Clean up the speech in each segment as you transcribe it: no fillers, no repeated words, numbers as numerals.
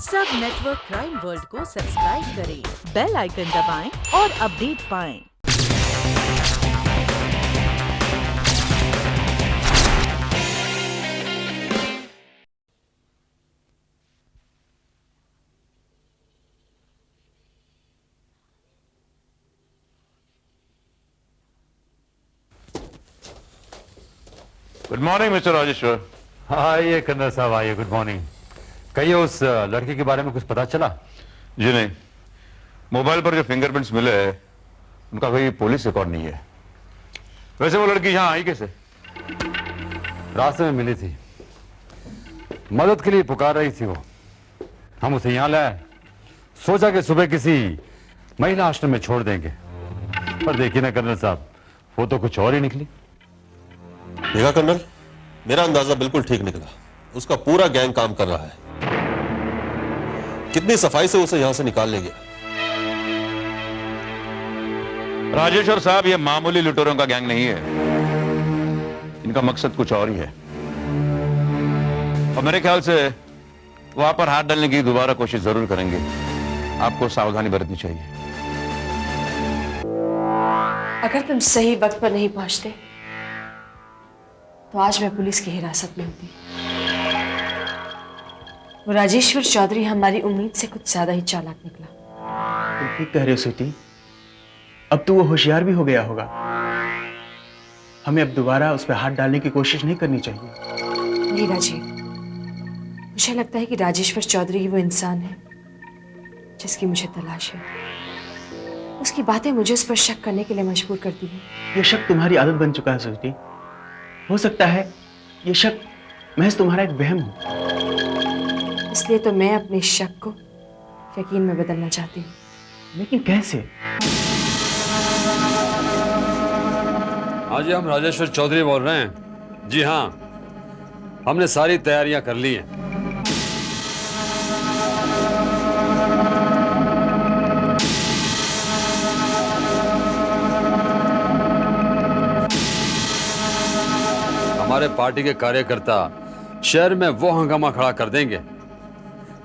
सब network crime world को subscribe करें, बेल आइकन दबाएं और अपडेट पाएं। Good morning mister Rajeshwar. आइए कर्नल साहब, आइए। Good morning. कहिए, उस लड़के के बारे में कुछ पता चला? जी नहीं, मोबाइल पर जो फिंगरप्रिंट्स मिले हैं उनका कोई पुलिस रिकॉर्ड नहीं है। वैसे वो लड़की यहाँ आई कैसे? रास्ते में मिली थी, मदद के लिए पुकार रही थी वो। हम उसे यहाँ लाए, सोचा कि सुबह किसी महिला आश्रम में छोड़ देंगे, पर देखिए ना कर्नल साहब, वो तो कुछ और ही निकली। देखा कर्नल, मेरा अंदाजा बिल्कुल ठीक निकला। उसका पूरा गैंग काम कर रहा है। कितनी सफाई से उसे यहां से निकाल ले गया। राजेश्वर साहब, ये मामूली लुटेरों का गैंग नहीं है। इनका मकसद कुछ और ही है और मेरे ख्याल से वहां पर हाथ डालने की दोबारा कोशिश जरूर करेंगे। आपको सावधानी बरतनी चाहिए। अगर तुम सही वक्त पर नहीं पहुंचते तो आज मैं पुलिस की हिरासत में होती। वो राजेश्वर चौधरी हमारी उम्मीद से कुछ ज्यादा ही चालाक निकला। तुम ठीक कह रहे हो स्वीटी, अब तो वो होशियार भी हो गया होगा। हमें अब दोबारा उस पर हाथ डालने की कोशिश नहीं करनी चाहिए। लीला जी, मुझे लगता है कि राजेश्वर चौधरी ही वो इंसान है जिसकी मुझे तलाश है। उसकी बातें मुझे उस पर शक करने के लिए मजबूर करती हैं। ये शक तुम्हारी आदत बन चुका है स्वीटी। हो सकता है ये शक महज तुम्हारा एक वहम हो। इसलिए तो मैं अपने शक को यकीन में बदलना चाहती हूँ। लेकिन कैसे? हाँ जी, हम राजेश्वर चौधरी बोल रहे हैं। जी हाँ, हमने सारी तैयारियां कर ली हैं। हमारे पार्टी के कार्यकर्ता शहर में वो हंगामा खड़ा कर देंगे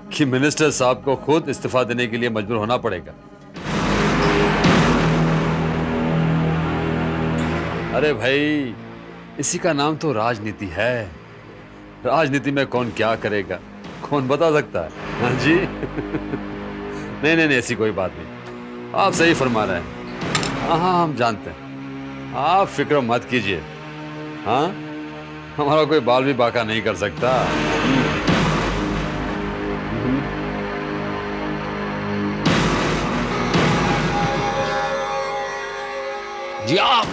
कि मिनिस्टर साहब को खुद इस्तीफा देने के लिए मजबूर होना पड़ेगा। अरे भाई, इसी का नाम तो राजनीति है। राजनीति में कौन क्या करेगा, कौन बता सकता है? हाँ जी। नहीं नहीं नहीं, ऐसी कोई बात नहीं। आप सही फरमा रहे हैं। हाँ, हम जानते हैं। आप फिक्र मत कीजिए। हाँ, हमारा कोई बाल भी बाका नहीं कर सकता। जी आप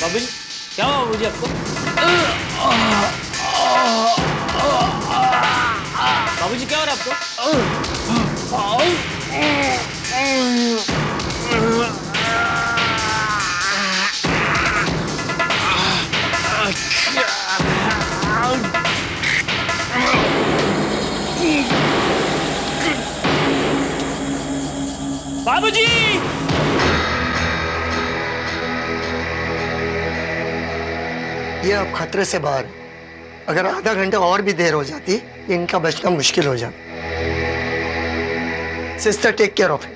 बाबू जी, क्या हुआ बाबू जी आपको? बाबू जी, क्या हो रहा है आपको? बाबूजी! ये अब खतरे से बाहर है। अगर आधा घंटा और भी देर हो जाती, इनका बचना मुश्किल हो जाता। Sister, take care of it.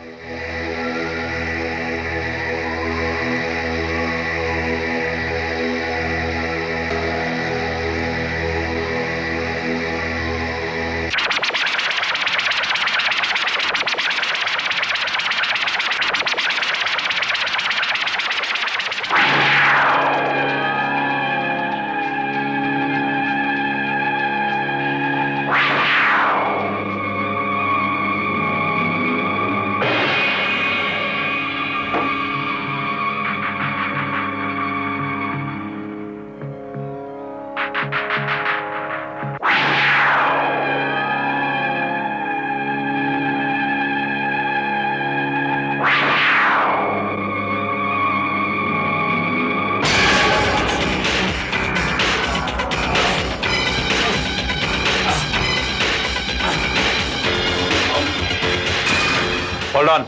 Hold on.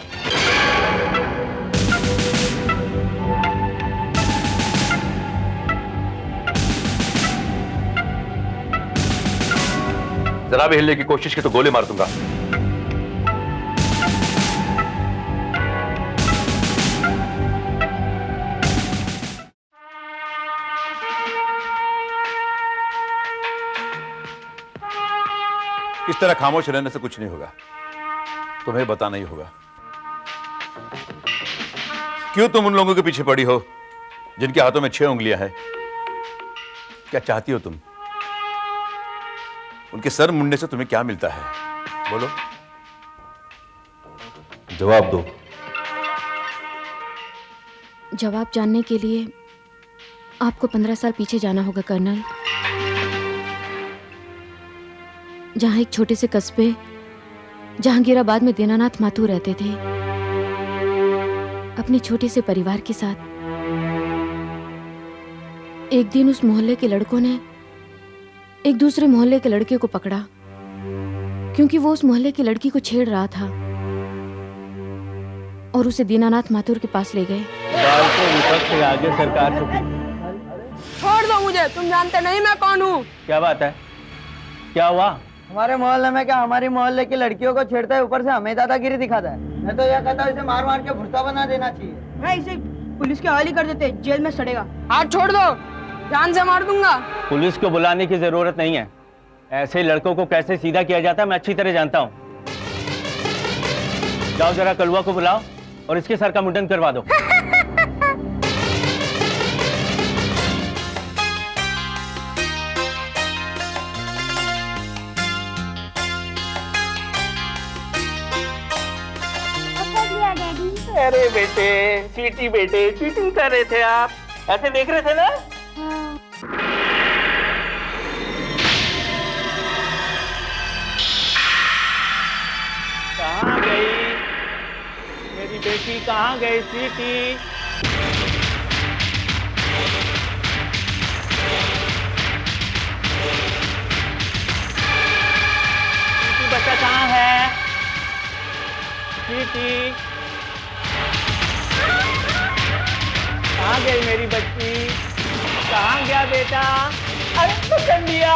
जरा भी हिलने की कोशिश की तो गोली मार दूंगा। इस तरह खामोश रहने से कुछ नहीं होगा, तुम्हें बताना ही होगा। क्यों तुम उन लोगों के पीछे पड़ी हो जिनके हाथों में 6 उंगलियां हैं? क्या चाहती हो तुम? उनके सर मुंडने से तुम्हें क्या मिलता है? बोलो। जवाब दो। जवाब जानने के लिए आपको 15 साल पीछे जाना होगा कर्नल, जहां एक छोटे से कस्बे जहांगीराबाद में दीनानाथ माथुर रहते थे अपने छोटे से परिवार के साथ। एक दिन उस मोहल्ले के लड़कों ने एक दूसरे मोहल्ले के लड़के को पकड़ा क्योंकि वो उस मोहल्ले की लड़की को छेड़ रहा था और उसे दीनानाथ माथुर के पास ले गए। विपक्ष के आगे सरकार छोड़ दो मुझे, तुम जानते नहीं मैं कौन हूँ। क्या बात है? क्या हुआ? हमारे मोहल्ले में क्या हमारी मोहल्ले की लड़कियों को छेड़ता है, ऊपर से हमें दादागिरी दिखाता है। मैं तो यह कहता हूँ इसे मार मार के भुट्टा बना देना चाहिए। मैं इसे पुलिस के हवाले कर देते, जेल में सड़ेगा। हाथ छोड़ दो, जान से मार दूंगा। पुलिस को बुलाने की जरूरत नहीं है, ऐसे लड़कों को कैसे सीधा किया जाता है मैं अच्छी तरह जानता हूँ। जाओ जरा कलुआ को बुलाओ और इसके सर का मुंडन करवा दो। अरे बेटे, चीटिंग कर रहे थे आप, ऐसे देख रहे थे ना? कहाँ गई मेरी बेटी, कहाँ गई स्वीटी? स्वीटी बच्चा कहाँ है? स्वीटी कहाँ गई मेरी बच्ची? कहाँ गया बेटा? अरे पकड़ लिया।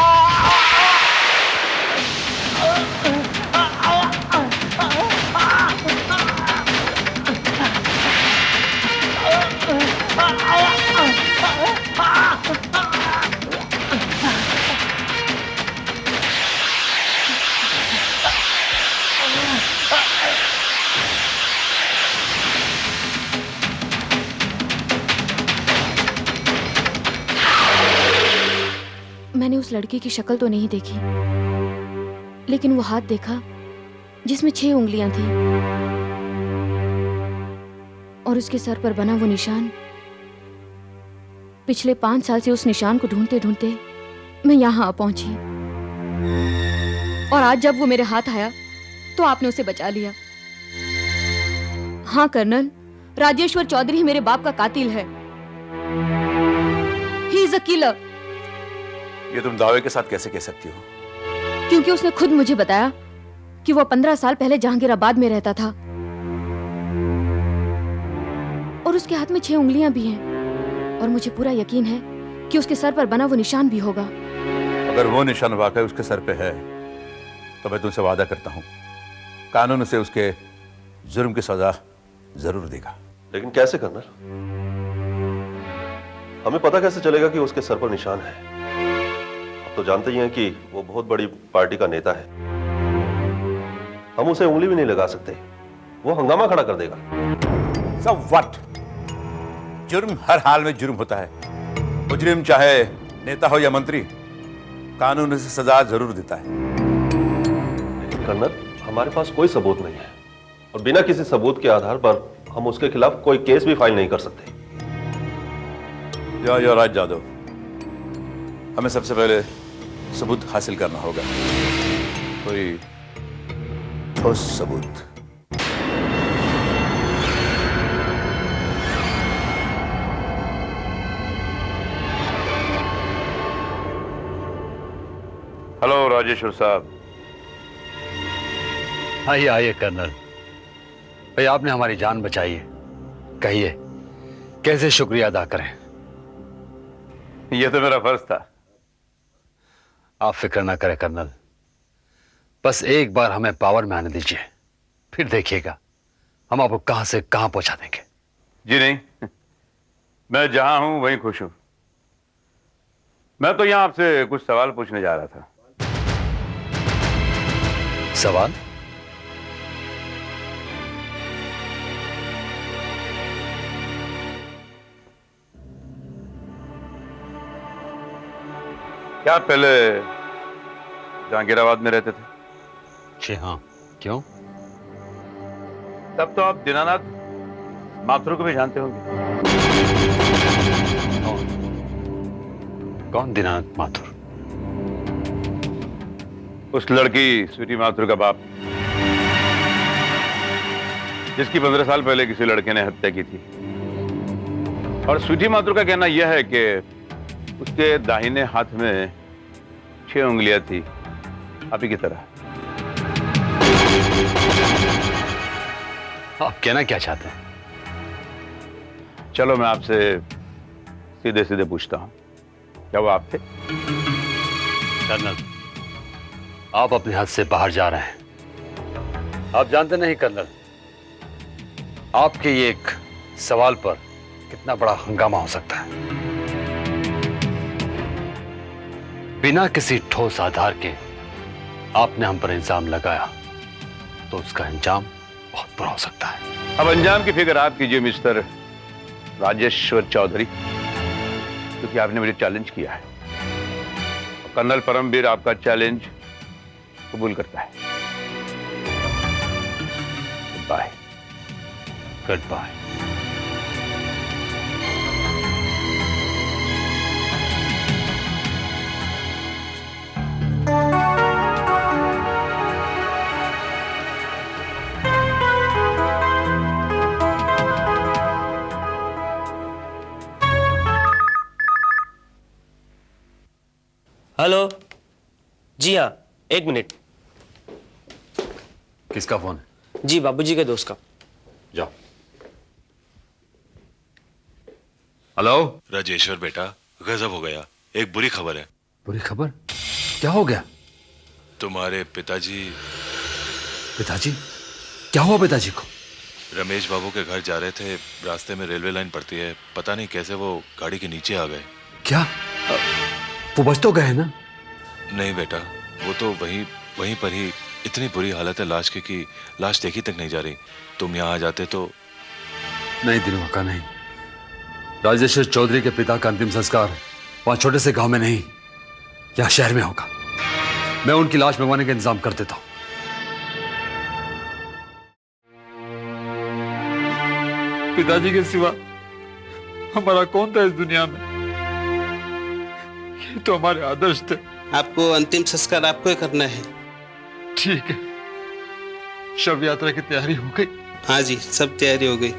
मैंने उस लड़के की शक्ल तो नहीं देखी, लेकिन वो हाथ देखा जिसमें 6 उंगलियां थी और उसके सर पर बना वो निशान। पिछले 5 साल से उस निशान को ढूंढते ढूंढते मैं यहाँ आ पहुंची और आज जब वो मेरे हाथ आया तो आपने उसे बचा लिया। हाँ कर्नल, राजेश्वर चौधरी मेरे बाप का कातिल है। He is a killer. ये तुम दावे के साथ कैसे कह सकती हो? क्योंकि उसने खुद मुझे बताया कि वो 15 साल पहले जहांगीराबाद में रहता था और उसके हाथ में 6 उंगलियां भी हैं और मुझे पूरा यकीन है कि उसके सर पर बना वो निशान भी होगा। अगर वो निशान वाकई उसके सर पे है तो मैं तुमसे वादा करता हूं कानून उसे उसके जुर्म की सजा जरूर देगा। लेकिन कैसे करना? हमें पता कैसे चलेगा कि उसके सर पर निशान है? आप तो जानते ही हैं कि वो बहुत बड़ी पार्टी का नेता है। हम उसे उंगली भी नहीं लगा सकते, वो हंगामा खड़ा कर देगा। सब व्हाट? जुर्म हर हाल में जुर्म होता है। मुजरिम चाहे नेता हो या मंत्री, कानून उसे सजा जरूर देता है। लेकिन कर्नल, हमारे पास कोई सबूत नहीं है और बिना किसी सबूत के आधार पर हम उसके खिलाफ कोई केस भी फाइल नहीं कर सकते। राज जादव, हमें सबसे पहले सबूत हासिल करना होगा, कोई ठोस सबूत। हेलो राजेश्वर साहब। आइए आइए कर्नल भाई, आपने हमारी जान बचाई है। कहिए कैसे शुक्रिया अदा करें? यह तो मेरा फर्ज था। आप फिक्र ना करें कर्नल, बस एक बार हमें पावर में आने दीजिए, फिर देखिएगा हम आपको कहां से कहां पहुंचा देंगे। जी नहीं, मैं जहां हूं वहीं खुश हूं। मैं तो यहां आपसे कुछ सवाल पूछने जा रहा था। सवाल? क्या आप पहले जहांगीराबाद में रहते थे? जी हाँ। क्यों? तब तो आप दीनानाथ माथुर को भी जानते होंगे। कौन दीनानाथ माथुर? उस लड़की स्वीटी माथुर का बाप, जिसकी 15 साल पहले किसी लड़के ने हत्या की थी। और स्वीटी माथुर का कहना यह है कि उसके दाहिने हाथ में 6 उंगलियां थी, आप ही की तरह। आप कहना क्या चाहते हैं? चलो मैं आपसे सीधे सीधे पूछता हूं, क्या वो आप थे? कर्नल, आप अपने हद से बाहर जा रहे हैं। आप जानते नहीं कर्नल, आपके ये एक सवाल पर कितना बड़ा हंगामा हो सकता है। बिना किसी ठोस आधार के आपने हम पर इल्जाम लगाया तो उसका अंजाम बहुत बुरा हो सकता है। अब अंजाम की फिक्र आप कीजिए मिस्टर राजेश्वर चौधरी, क्योंकि आपने मुझे चैलेंज किया है। कर्नल परमवीर आपका चैलेंज कबूल करता है। बाय। Good bye. हेलो। जी हाँ, 1 मिनट। किसका फोन है? जी बाबूजी के दोस्त का। जाओ। हेलो राजेश्वर बेटा, गजब हो गया। एक बुरी खबर है। बुरी खबर? क्या हो गया? तुम्हारे पिताजी। पिताजी? क्या हुआ पिताजी को? रमेश बाबू के घर जा रहे थे, रास्ते में रेलवे लाइन पड़ती है, पता नहीं कैसे वो गाड़ी के नीचे आ गए। क्या? वो बच तो गए ना? नहीं बेटा, वो तो वहीं पर ही। इतनी बुरी हालत है लाश की कि लाश देखी तक नहीं जा रही। तुम यहाँ आ जाते तो। नहीं दिनों का नहीं। राजेश्वर चौधरी के पिता का अंतिम संस्कार वहां छोटे से गांव में नहीं, यहां शहर में होगा। मैं उनकी लाश मंगवाने का इंतजाम कर देता हूं। पिताजी के सिवा हमारा कौन था इस दुनिया में? ये तो हमारे आदर्श थे। आपको अंतिम संस्कार आपको ही करना है। ठीक है, शव यात्रा की तैयारी हो गई? हाँ जी, सब तैयारी हो गई।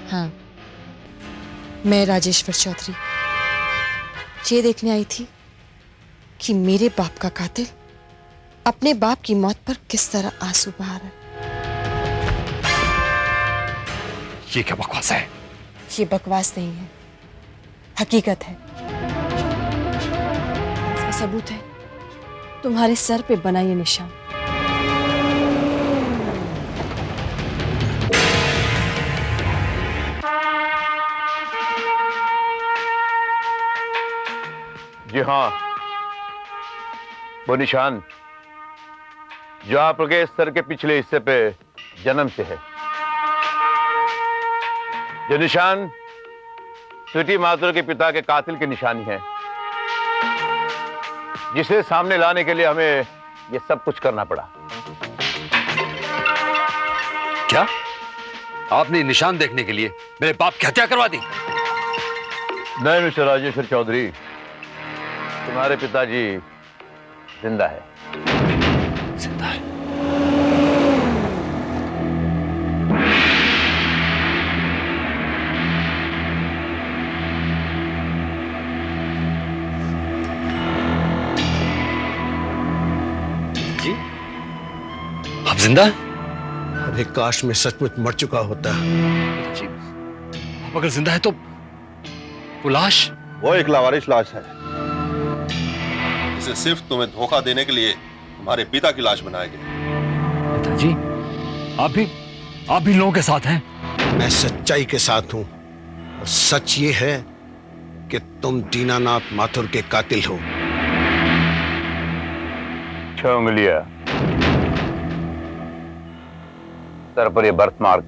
हाँ, मैं राजेश्वर चौधरी ये देखने आई थी कि मेरे बाप का कातिल अपने बाप की मौत पर किस तरह आंसू बहा रहा है। ये क्या बकवास है? ये बकवास नहीं है, हकीकत है। इसका सबूत है तुम्हारे सर पे बना ये निशान। जी हाँ, वो निशान जो आपके सर के पिछले हिस्से पे जन्म से है, जो निशान स्वीटी माथुर के पिता के कातिल की निशानी है, जिसे सामने लाने के लिए हमें ये सब कुछ करना पड़ा। क्या आपने निशान देखने के लिए मेरे बाप की हत्या करवा दी? नहीं मिस्टर राजेश्वर चौधरी, तुम्हारे पिताजी जिंदा है। जिंदा है? जी, आप जिंदा हैं? अरे काश में सचमुच मर चुका होता। जी, आप अगर जिंदा है तो वो लाश? वो एक लावारिस लाश है, इसे सिर्फ तुम्हें धोखा देने के लिए तुम्हारे पिता की लाश बनाया गया। पिताजी, आप भी लोगों के साथ हैं? मैं सच्चाई के साथ हूं, और सच ये है कि तुम दीनानाथ माथुर के कातिल हो। 6 उंगलियां, सर पर ये बर्थ मार्क,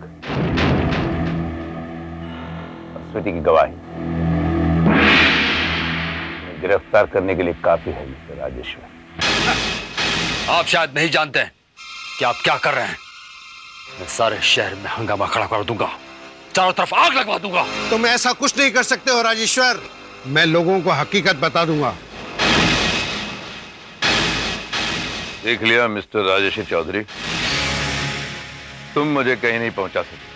स्वीटी की गवाही गिरफ्तार करने के लिए काफी है मिस्टर राजेश्वर। आप शायद नहीं जानते हैं कि आप क्या कर रहे हैं। मैं सारे शहर में हंगामा खड़ा कर दूंगा, चारों तरफ आग लगवा दूंगा। तुम ऐसा कुछ नहीं कर सकते हो राजेश्वर। मैं लोगों को हकीकत बता दूंगा। देख लिया मिस्टर राजेश्वर चौधरी, तुम मुझे कहीं नहीं पहुंचा सकते,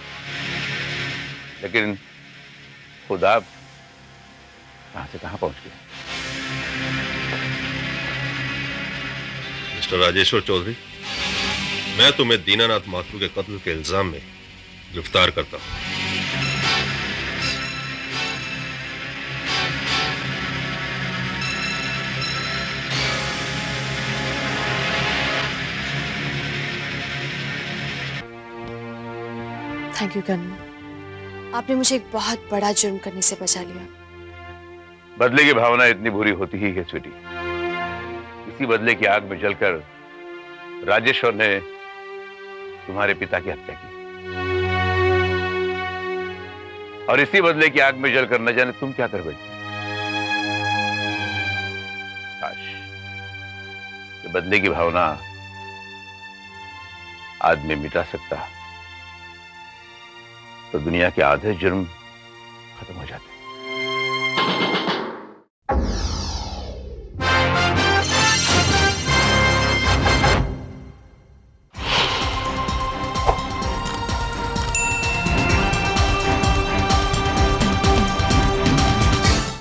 लेकिन खुदा कहां से कहां पहुंच गए। मिस्टर राजेश्वर चौधरी, मैं तुम्हें दीनानाथ माथुर के कत्ल के इल्जाम में गिरफ्तार करता हूं। थैंक यू कर्नल, आपने मुझे एक बहुत बड़ा जुर्म करने से बचा लिया। बदले की भावना इतनी बुरी होती ही है स्वीटी। इसी बदले की आग में जलकर राजेश्वर ने तुम्हारे पिता की हत्या की, और इसी बदले की आग में जलकर न जाने तुम क्या कर बैठे। काश ये बदले की भावना आदमी मिटा सकता तो दुनिया के आधे जुर्म खत्म हो जाते।